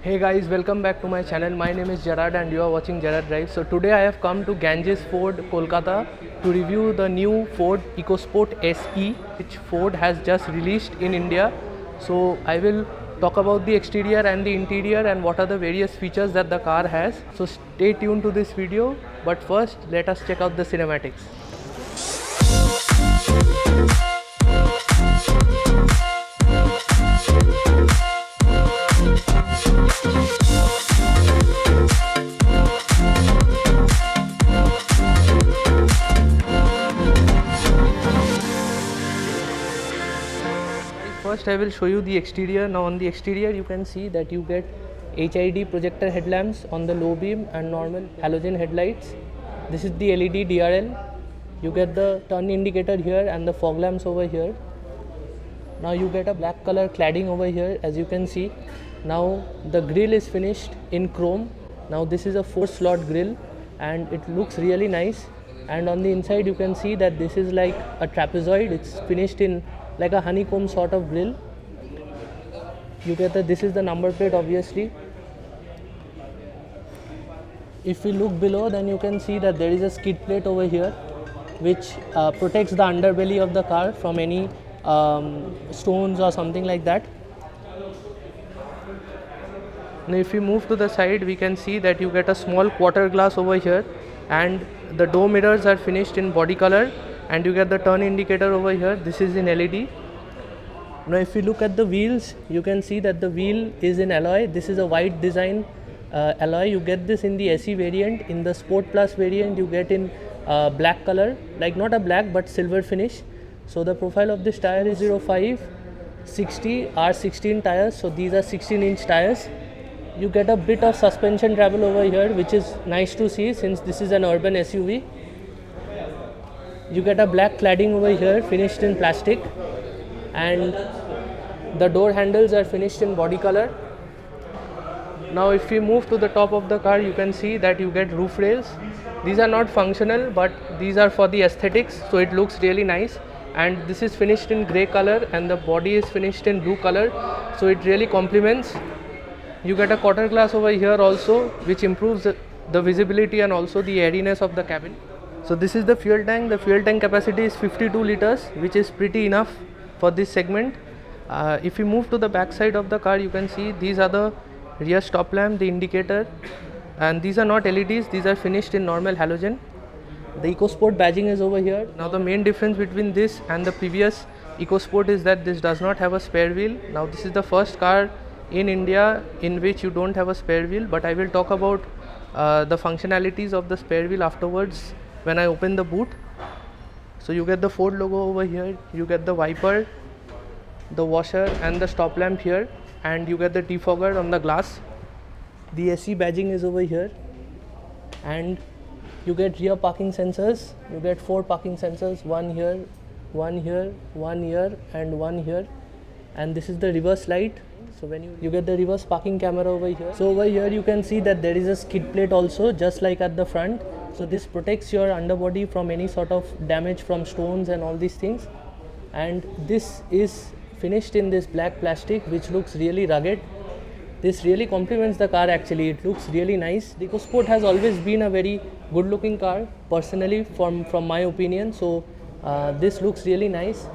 Hey guys, welcome back to my channel. My name is Gerard and you are watching Gerard Drive. So today I have come to Ganges Ford, Kolkata to review the new Ford EcoSport SE which Ford has just released in India. So I will talk about the exterior and the interior and what are the various features that the car has. So stay tuned to this video, but first let us check out the cinematics. First I will show you the exterior. Now on the exterior you can see that you get HID projector headlamps on the low beam and normal halogen headlights. This is the LED DRL. You get the turn indicator here and the fog lamps over here. Now you get a black color cladding over here, as you can see. Now the grille is finished in chrome. Now this is a 4-slot grille and it looks really nice. And on the inside you can see that this is like a trapezoid. It's finished in like a honeycomb sort of grille. You get that this is the number plate obviously. If we look below, then you can see that there is a skid plate over here which protects the underbelly of the car from any stones or something like that. Now if we move to the side, we can see that you get a small quarter glass over here and the door mirrors are finished in body color, and you get the turn indicator over here. This is in LED. Now if you look at the wheels, you can see that the wheel is in alloy. This is a white design alloy. You get this in the SE variant. In the Sport Plus variant you get in black color, like not a black but silver finish. So the profile of this tire is 05 60 R16 tires. So these are 16-inch tires. You get a bit of suspension travel over here, which is nice to see since this is an urban SUV. You get a black cladding over here finished in plastic, and the door handles are finished in body color. Now if we move to the top of the car, you can see that you get roof rails. These are not functional but these are for the aesthetics, so it looks really nice. And this is finished in grey color and the body is finished in blue color, so it really complements. You get a quarter glass over here also, which improves the visibility and also the airiness of the cabin. So this is the fuel tank. The fuel tank capacity is 52 liters, which is pretty enough for this segment. If you move to the back side of the car, you can see these are the rear stop lamp, the indicator, and these are not LEDs, these are finished in normal halogen. The EcoSport badging is over here. Now the main difference between this and the previous EcoSport is that this does not have a spare wheel. Now this is the first car in India in which you don't have a spare wheel, but I will talk about the functionalities of the spare wheel afterwards when I open the boot. So you get the Ford logo over here, you get the wiper, the washer and the stop lamp here, and you get the defogger on the glass. The SE badging is over here, and you get rear parking sensors. You get 4 parking sensors, one here, one here, one here and one here. And this is the reverse light. So when you get the reverse parking camera over here. So over here you can see that there is a skid plate also, just like at the front. So this protects your underbody from any sort of damage from stones and all these things. And this is finished in this black plastic which looks really rugged. This really complements the car actually. It looks really nice. The EcoSport has always been a very good looking car personally from my opinion. So this looks really nice.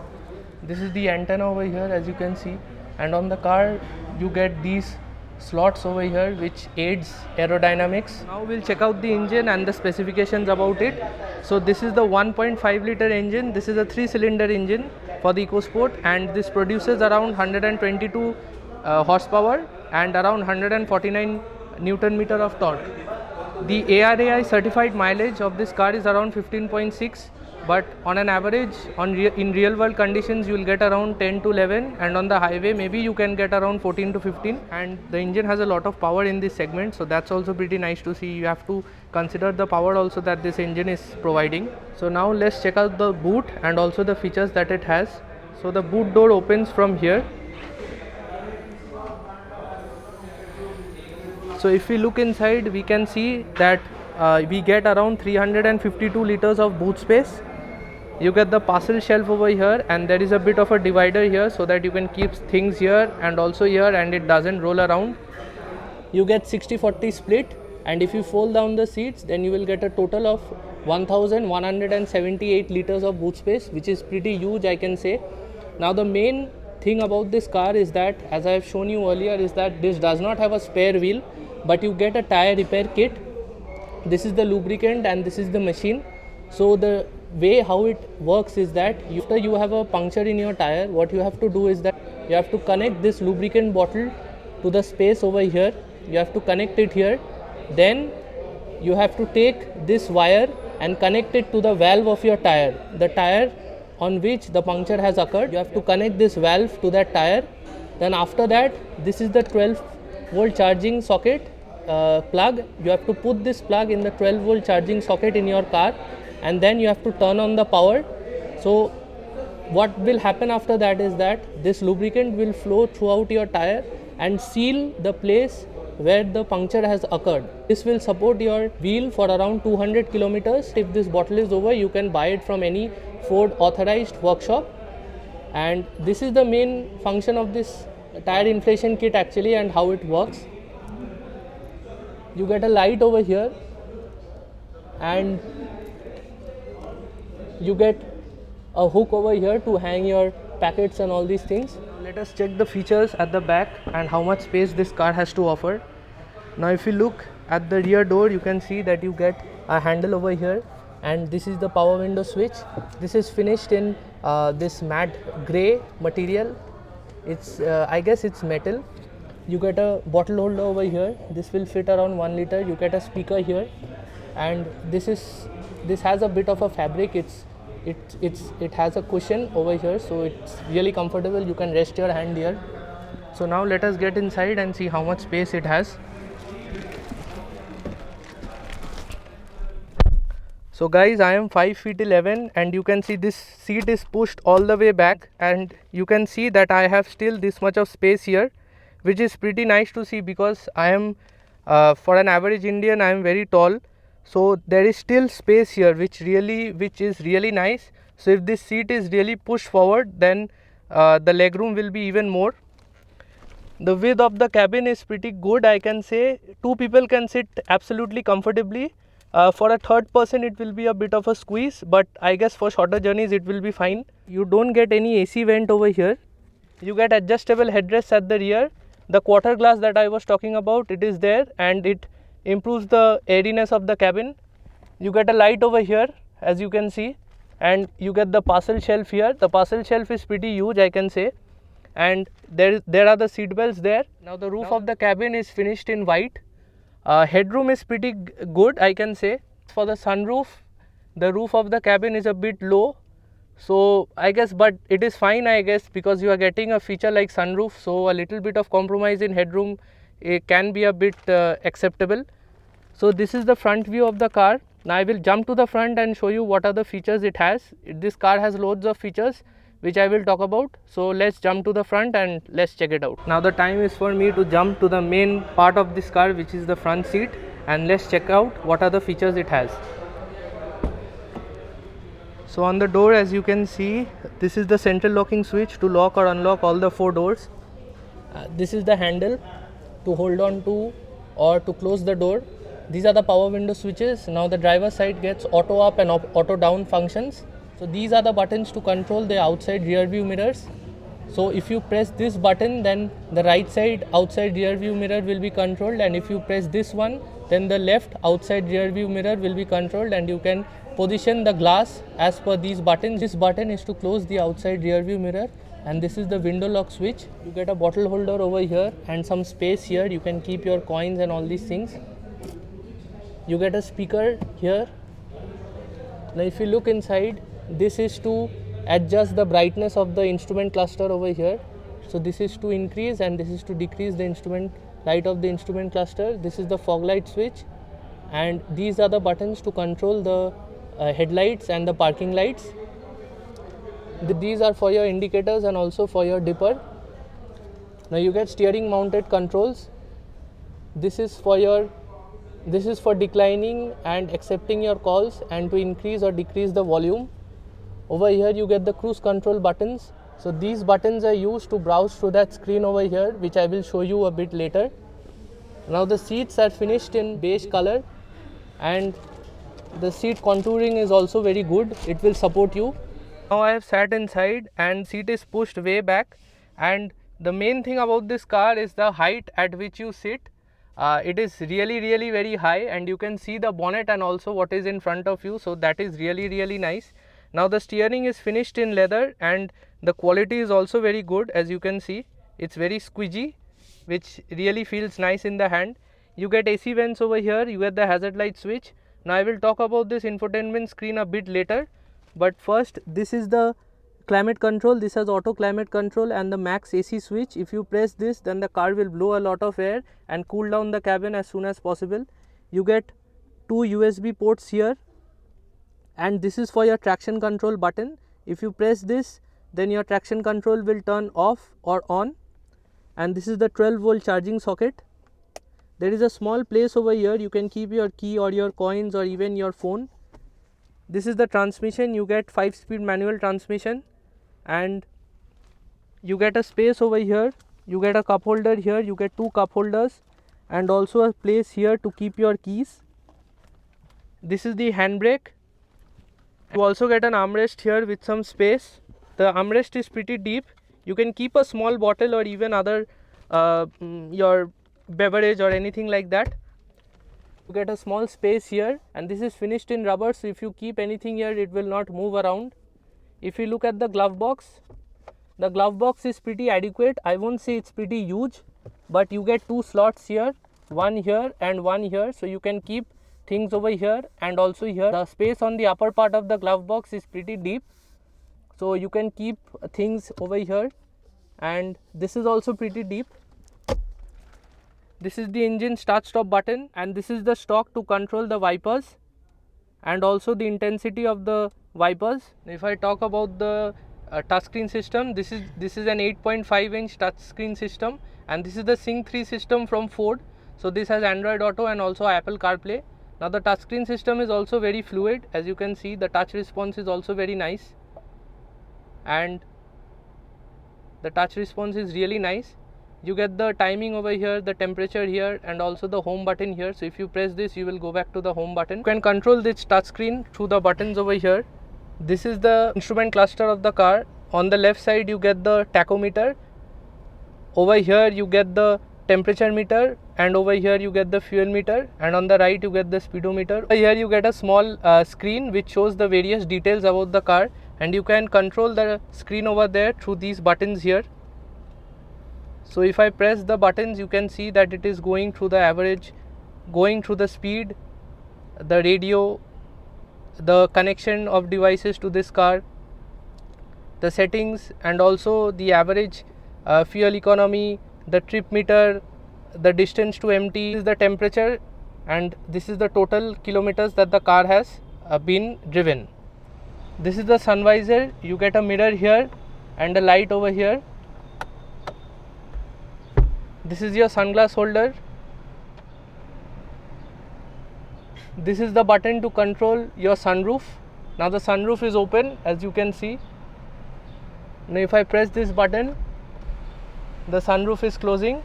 This is the antenna over here, as you can see, and on the car you get these slots over here which aids aerodynamics. Now we'll check out the engine and the specifications about it. So this is the 1.5 liter engine. This is a 3-cylinder engine for the EcoSport, and this produces around 122 horsepower and around 149 Newton meter of torque. The ARAI certified mileage of this car is around 15.6, but on an average in real world conditions you will get around 10 to 11, and on the highway maybe you can get around 14 to 15. And the engine has a lot of power in this segment, so that's also pretty nice to see. You have to consider the power also that this engine is providing. So now let's check out the boot and also the features that it has. So the boot door opens from here. So if we look inside, we can see that we get around 352 liters of boot space. You get the parcel shelf over here, and there is a bit of a divider here so that you can keep things here and also here, and it doesn't roll around. you get 60-40 split, and if you fold down the seats, then you will get a total of 1178 liters of boot space, which is pretty huge, I can say. Now the main thing about this car is that, as I have shown you earlier, is that this does not have a spare wheel, but you get a tire repair kit. This is the lubricant and this is the machine. So the way how it works is that after you have a puncture in your tire, what you have to do is that you have to connect this lubricant bottle to the space over here. You have to connect it here. Then you have to take this wire and connect it to the valve of your tire, the tire on which the puncture has occurred. You have to connect this valve to that tire. Then after that, this is the 12 volt charging socket plug. You have to put this plug in the 12 volt charging socket in your car, and then you have to turn on the power. So what will happen after that is that this lubricant will flow throughout your tire and seal the place where the puncture has occurred. This will support your wheel for around 200 kilometers. If this bottle is over, you can buy it from any Ford authorized workshop. And this is the main function of this tire inflation kit actually, and how it works. You get a light over here, and you get a hook over here to hang your packets and all these things. Let us check the features at the back and how much space this car has to offer. Now if you look at the rear door, you can see that you get a handle over here, and this is the power window switch. This is finished in this matte grey material. It's I guess it's metal. You get a bottle holder over here. This will fit around 1 liter. You get a speaker here, and this has a bit of a fabric. It has a cushion over here, so it's really comfortable. You can rest your hand here. So now let us get inside and see how much space it has. So guys, I am 5 feet 11, and you can see this seat is pushed all the way back, and you can see that I have still this much of space here, which is pretty nice to see, because I am for an average Indian, I am very tall. So there is still space here, which is really nice. So if this seat is really pushed forward, then the legroom will be even more. The width of the cabin is pretty good, I can say. 2 people can sit absolutely comfortably. For a third person it will be a bit of a squeeze, but I guess for shorter journeys it will be fine. You don't get any AC vent over here. You get adjustable headrests at the rear. The quarter glass that I was talking about, it is there, and it improves the airiness of the cabin. You get a light over here, as you can see, and you get the parcel shelf here. The parcel shelf is pretty huge, I can say, and there are the seat belts there. Now the roof of the cabin is finished in white. Headroom is pretty good, I can say. For the sunroof, the roof of the cabin is a bit low, so I guess, but it is fine, I guess, because you are getting a feature like sunroof, so a little bit of compromise in headroom, it can be a bit acceptable. So this is the front view of the car. Now I will jump to the front and show you what are the features it has. This car has loads of features which I will talk about. So let's jump to the front and let's check it out. Now the time is for me to jump to the main part of this car, which is the front seat, and let's check out what are the features it has. So on the door, as you can see, this is the central locking switch to lock or unlock all the 4 doors. This is the handle to hold on to or to close the door. These are the power window switches. Now the driver's side gets auto up and auto down functions. So these are the buttons to control the outside rear view mirrors. So if you press this button, then the right side outside rear view mirror will be controlled, and if you press this one, then the left outside rear view mirror will be controlled, and you can position the glass as per these buttons. This button is to close the outside rear view mirror, and this is the window lock switch. You get a bottle holder over here and some space here. You can keep your coins and all these things. You get a speaker here. Now if you look inside, this is to adjust the brightness of the instrument cluster over here. So this is to increase and this is to decrease the instrument light of the instrument cluster. This is the fog light switch, and these are the buttons to control the headlights and the parking lights. These are for your indicators and also for your dipper. Now you get steering mounted controls. This is for declining and accepting your calls and to increase or decrease the volume. Over here you get the cruise control buttons. So these buttons are used to browse through that screen over here, which I will show you a bit later. Now the seats are finished in beige color, and the seat contouring is also very good. It will support you. Now I have sat inside and seat is pushed way back, and the main thing about this car is the height at which you sit. It is really very high, and you can see the bonnet and also what is in front of you, so that is really nice. Now the steering is finished in leather, and the quality is also very good. As you can see, it's very squeezy, which really feels nice in the hand. You get AC vents over here, you get the hazard light switch. Now I will talk about this infotainment screen a bit later, but first, this is the climate control. This has auto climate control and the max AC switch. If you press this, then the car will blow a lot of air and cool down the cabin as soon as possible. You get 2 USB ports here, and this is for your traction control button. If you press this, then your traction control will turn off or on, and this is the 12-volt charging socket. There is a small place over here, you can keep your key or your coins or even your phone. This is the transmission. You get 5-speed manual transmission, and you get a space over here. You get a cup holder here, you get 2 cup holders, and also a place here to keep your keys. This is the handbrake. You also get an armrest here with some space. The armrest is pretty deep. You can keep a small bottle or even other your beverage or anything like that. You get a small space here, and this is finished in rubber, so if you keep anything here, it will not move around. If you look at the glove box, the glove box is pretty adequate. I won't say it's pretty huge, but you get 2 slots here, one here and one here, so you can keep things over here and also here. The space on the upper part of the glove box is pretty deep, so you can keep things over here, and this is also pretty deep. This is the engine start stop button, and this is the stalk to control the wipers and also the intensity of the wipers. If I talk about the touchscreen system, this is an 8.5-inch touchscreen system, and this is the Sync 3 system from Ford. So this has Android Auto and also Apple CarPlay. Now the touchscreen system is also very fluid. As you can see, the touch response is also very nice, and the touch response is really nice. You get the timing over here, the temperature here, and also the home button here. So if you press this, you will go back to the home button. You can control this touchscreen through the buttons over here. This is the instrument cluster of the car. On the left side, you get the tachometer. Over here, you get the temperature meter, and over here you get the fuel meter, and on the right you get the speedometer. Here you get a small screen which shows the various details about the car, and you can control the screen over there through these buttons here. So if I press the buttons, you can see that it is going through the average, going through the speed, the radio, the connection of devices to this car, the settings, and also the average fuel economy, the trip meter, the distance to empty. This is the temperature, and this is the total kilometers that the car has been driven. This is the sun visor. You get a mirror here and a light over here. This is your sunglass holder. This is the button to control your sunroof. Now the sunroof is open, as you can see. Now if I press this button, the sunroof is closing,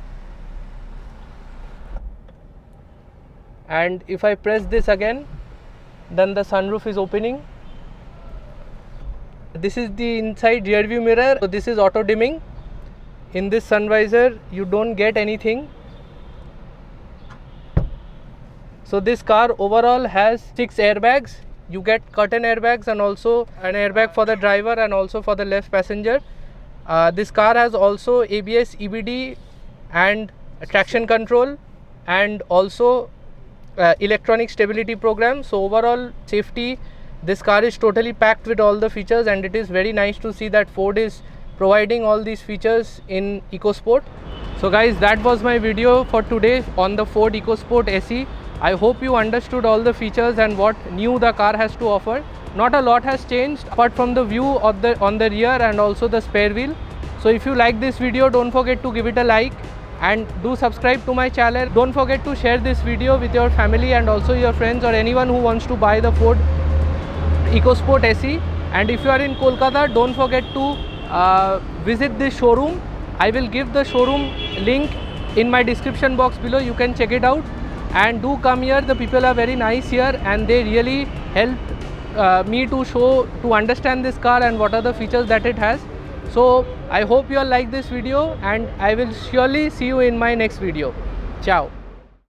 and if I press this again, then the sunroof is opening. This is the inside rear view mirror. So this is auto dimming. In this sun visor, you don't get anything. So this car overall has 6 airbags. You get curtain airbags and also an airbag for the driver and also for the left passenger. This car has also ABS, EBD and traction control, and also electronic stability program. So overall safety, this car is totally packed with all the features, and it is very nice to see that Ford is providing all these features in EcoSport. So guys, that was my video for today on the Ford EcoSport SE. I hope you understood all the features and what new the car has to offer. Not a lot has changed apart from the view of on the rear and also the spare wheel. So if you like this video, don't forget to give it a like and do subscribe to my channel. Don't forget to share this video with your family and also your friends or anyone who wants to buy the Ford EcoSport SE. And if you are in Kolkata, don't forget to visit this showroom. I will give the showroom link in my description box below. You can check it out and do come here. The people are very nice here and they really helped me to understand this car and what are the features that it has. So I hope you all like this video and I will surely see you in my next video. Ciao.